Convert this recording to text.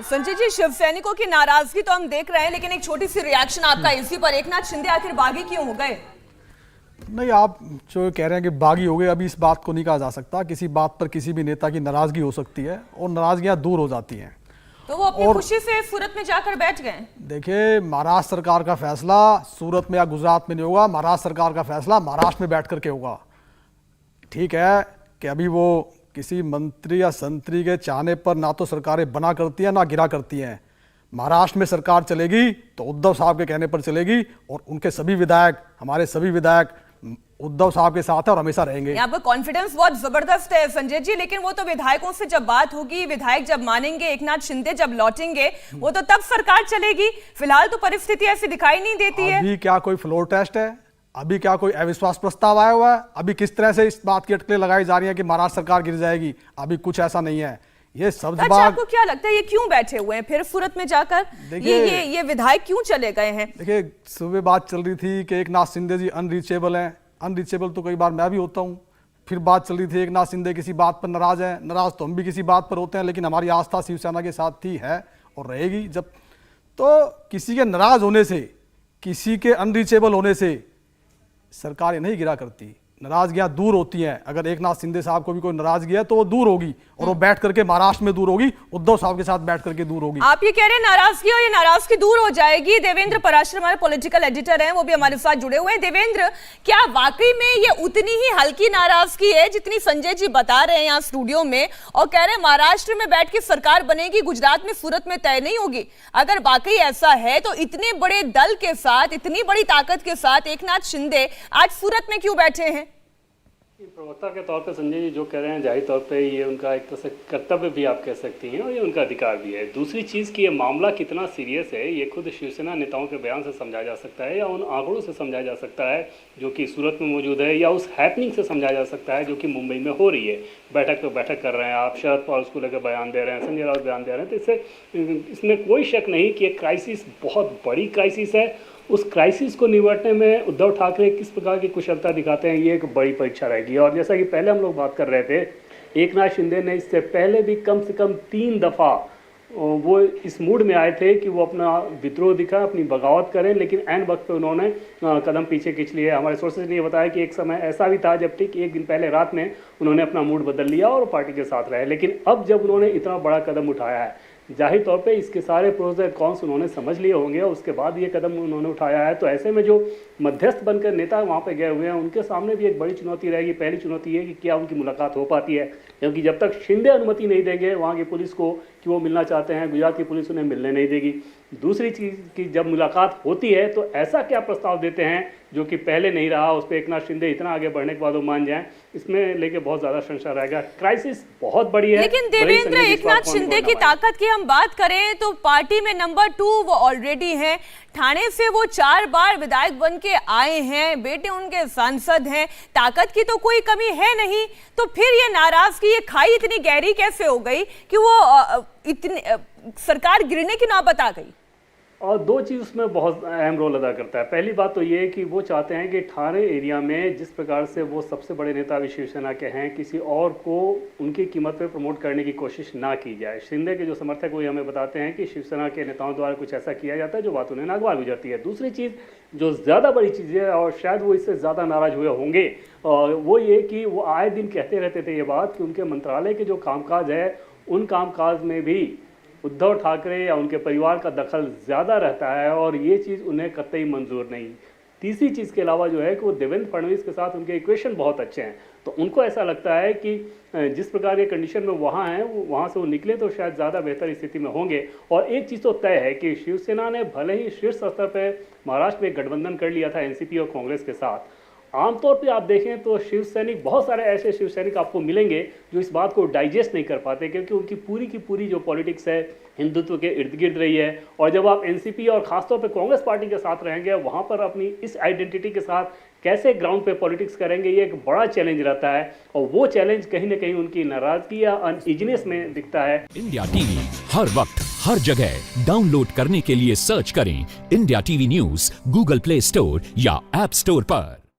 संजय जी, शिव सैनिकों की नाराजगी तो हम देख रहे हैं, लेकिन एक छोटी सी रिएक्शन आपका इसी पर। एकनाथ शिंदे आखिर बागी क्यों हो गए? नहीं, आप जो कह रहे हैं कि बागी हो गए, अभी इस बात को नहीं कहा जा सकता। किसी बात पर किसी भी नेता की नाराजगी हो सकती है और नाराजगियां दूर हो जाती हैं। तो वो अपनी खुशी से सूरत में जाकर बैठ गए। देखिए, महाराष्ट्र सरकार का फैसला सूरत में या गुजरात में नहीं होगा, महाराष्ट्र सरकार का फैसला महाराष्ट्र में बैठ करके होगा। ठीक है कि अभी वो किसी मंत्री या संतरी के चाहने पर ना तो सरकारें बना करती हैं ना गिरा करती हैं। महाराष्ट्र में सरकार चलेगी तो उद्धव साहब के कहने पर चलेगी और उनके सभी विधायक, हमारे सभी विधायक उद्धव साहब के साथ है और हमेशा रहेंगे। यहाँ पर कॉन्फिडेंस बहुत जबरदस्त है संजय जी, लेकिन वो तो विधायकों से जब बात होगी, विधायक जब मानेंगे, एकनाथ शिंदे जब लौटेंगे, वो तो तब सरकार चलेगी। फिलहाल तो परिस्थिति ऐसी दिखाई नहीं देती है। अभी क्या कोई फ्लोर टेस्ट है? अभी क्या कोई अविश्वास प्रस्ताव आया हुआ है? अभी किस तरह से इस बात की अटकलें लगाई जा रही है कि महाराष्ट्र सरकार गिर जाएगी? अभी कुछ ऐसा नहीं है। ये सब्ज अच्छा, आपको क्या लगता है ये क्यों बैठे हुए हैं फिर सूरत में जाकर? ये विधायक क्यों चले गए हैं? देखिए, सुबह बात चल रही थी कि एकनाथ शिंदे जी अनरीचेबल हैं। अनरीचेबल तो कई बार मैं भी होता हूँ। फिर बात चल रही थी एकनाथ शिंदे किसी बात पर नाराज हैं। नाराज तो हम भी किसी बात पर होते हैं, लेकिन हमारी आस्था शिवसेना के साथ थी, है और रहेगी। जब तो किसी के नाराज होने से, किसी के अनरीचेबल होने से सरकारें नहीं गिरा करती, नाराजगियां दूर होती हैं। अगर एकनाथ शिंदे साहब को भी कोई नाराजगी है तो वो दूर होगी और वो बैठ करके महाराष्ट्र में दूर होगी, उद्धव साहब के साथ बैठ करके दूर होगी। आप ये कह रहे हैं नाराजगी, और ये नाराजगी दूर हो जाएगी। देवेंद्र पराशर हमारे पॉलिटिकल एडिटर हैं, वो भी हमारे साथ जुड़े हुए हैं। देवेंद्र, क्या वाकई में ये उतनी ही हल्की नाराजगी है जितनी संजय जी बता रहे हैं यहाँ स्टूडियो में, और कह रहे हैं महाराष्ट्र में बैठ के सरकार बनेगी, गुजरात में, सूरत में तय नहीं होगी? अगर वाकई ऐसा है तो इतने बड़े दल के साथ, इतनी बड़ी ताकत के साथ एकनाथ शिंदे आज सूरत में क्यों बैठे हैं? प्रवक्ता के तौर पे संजय जी जो कह रहे हैं, जाहिर तौर पे ये उनका एक तरह से कर्तव्य भी आप कह सकती हैं और ये उनका अधिकार भी है। दूसरी चीज़ कि ये मामला कितना सीरियस है ये खुद शिवसेना नेताओं के बयान से समझा जा सकता है, या उन आंकड़ों से समझा जा सकता है जो कि सूरत में मौजूद है, या उस हैपनिंग से समझा जा सकता है जो कि मुंबई में हो रही है। बैठक पे बैठक कर रहे हैं आप, शरद पवार उसको लेकर बयान दे रहे हैं, संजय राउत बयान दे रहे हैं, तो इससे इसमें कोई शक नहीं कि एक क्राइसिस, बहुत बड़ी क्राइसिस है। उस क्राइसिस को निपटने में उद्धव ठाकरे किस प्रकार की कुशलता दिखाते हैं, ये एक बड़ी परीक्षा रहेगी। और जैसा कि पहले हम लोग बात कर रहे थे, एकनाथ शिंदे ने इससे पहले भी कम से कम 3 दफ़ा वो इस मूड में आए थे कि वो अपना विद्रोह दिखा, अपनी बगावत करें, लेकिन ऐन वक्त पे उन्होंने कदम पीछे खींच लिए। हमारे सोर्सेज ने ये बताया कि एक समय ऐसा भी था जब ठीक एक दिन पहले रात में उन्होंने अपना मूड बदल लिया और पार्टी के साथ रहे। लेकिन अब जब उन्होंने इतना बड़ा कदम उठाया है, जाहिर तौर पे इसके सारे प्रोज एंड कॉन्स उन्होंने समझ लिए होंगे और उसके बाद ये कदम उन्होंने उठाया है। तो ऐसे में जो मध्यस्थ बनकर नेता वहाँ पे गए हुए हैं, उनके सामने भी एक बड़ी चुनौती रहेगी। पहली चुनौती ये कि क्या उनकी मुलाकात हो पाती है, क्योंकि जब तक शिंदे अनुमति नहीं देंगे वहाँ की पुलिस को कि वो मिलना चाहते हैं, गुजरात की पुलिस उन्हें मिलने नहीं देगी। दूसरी चीज़ कि जब मुलाकात होती है तो ऐसा क्या प्रस्ताव देते हैं जो कि पहले नहीं रहा, उस पर एकनाथ शिंदे इतना आगे बढ़ने के बाद वो मान जाएं, इसमें लेके बहुत ज़्यादा संशय रहेगा। क्राइसिस बहुत बड़ी है। लेकिन देवेंद्र, एकनाथ शिंदे की ताकत की हम बात करें तो पार्टी में नंबर 2 वो ऑलरेडी हैं। ठाणे से वो 4 बार विधायक बन के आए हैं, बेटे उनके सांसद हैं, ताकत की तो कोई कमी है नहीं। तो फिर ये नाराजगी, ये खाई इतनी गहरी कैसे हो गई कि वो इतनी सरकार गिरने की नौबत आ गई? और 2 चीज़ उसमें बहुत अहम रोल अदा करता है। पहली बात तो ये है कि वो चाहते हैं कि ठाणे एरिया में जिस प्रकार से वो सबसे बड़े नेता भी शिवसेना के हैं, किसी और को उनकी कीमत पे प्रमोट करने की कोशिश ना की जाए। शिंदे के जो समर्थक वो हमें बताते हैं कि शिवसेना के नेताओं द्वारा कुछ ऐसा किया जाता है जो बात उन्हें नागवार गुजरती है। दूसरी चीज़ जो ज़्यादा बड़ी चीज़ है, और शायद वो इससे ज़्यादा नाराज़ हुए होंगे, और वो ये कि वो आए दिन कहते रहते थे ये बात कि उनके मंत्रालय के जो कामकाज है, उन कामकाज में भी उद्धव ठाकरे या उनके परिवार का दखल ज़्यादा रहता है, और ये चीज़ उन्हें कतई मंजूर नहीं। तीसरी चीज़ के अलावा जो है कि वो देवेंद्र फडणवीस के साथ उनके इक्वेशन बहुत अच्छे हैं, तो उनको ऐसा लगता है कि जिस प्रकार के कंडीशन में वहाँ हैं, वहाँ से वो निकले तो शायद ज़्यादा बेहतर स्थिति में होंगे। और एक चीज़ तो तय है कि शिवसेना ने भले ही शीर्ष स्तर पर महाराष्ट्र में गठबंधन कर लिया था एनसीपी और कांग्रेस के साथ, आमतौर पे आप देखें तो शिव सैनिक, बहुत सारे ऐसे शिव सैनिक आपको मिलेंगे जो इस बात को डाइजेस्ट नहीं कर पाते, क्योंकि उनकी पूरी की पूरी जो पॉलिटिक्स है हिंदुत्व के इर्द गिर्द रही है। और जब आप एनसीपी और खासतौर पे कांग्रेस पार्टी के साथ रहेंगे, वहाँ पर अपनी इस आइडेंटिटी के साथ कैसे ग्राउंड पे पॉलिटिक्स करेंगे, ये एक बड़ा चैलेंज रहता है। और वो चैलेंज कहीं ना कहीं उनकी नाराजगी या अनइजीनेस में दिखता है। इंडिया टीवी हर वक्त हर जगह डाउनलोड करने के लिए सर्च करें India TV news Google play store या ऐप स्टोर पर।